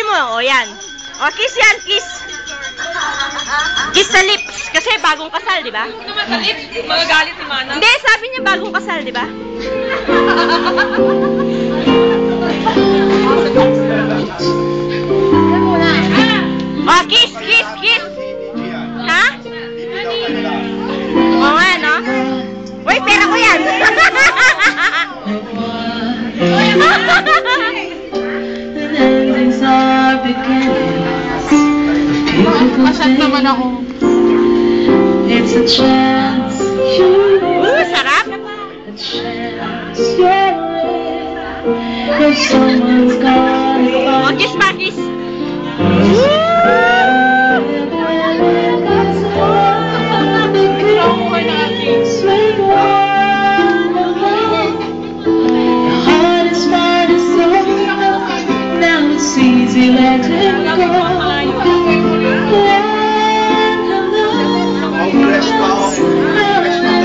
mo, o yan. O, kiss yan, kiss. Kiss sa lips. Kasi bagong kasal, di ba? Ano naman sa lips? Magagalit si Mana. Hindi, sabi niya bagong kasal, di ba? O, kiss, kiss, kiss. Ha? O nga, no? Uy, pera ko yan. Masyad naman ako. It's a chance. Sarap. A chance. If someone's gone. O, kiss pa, kiss. Easy letting go.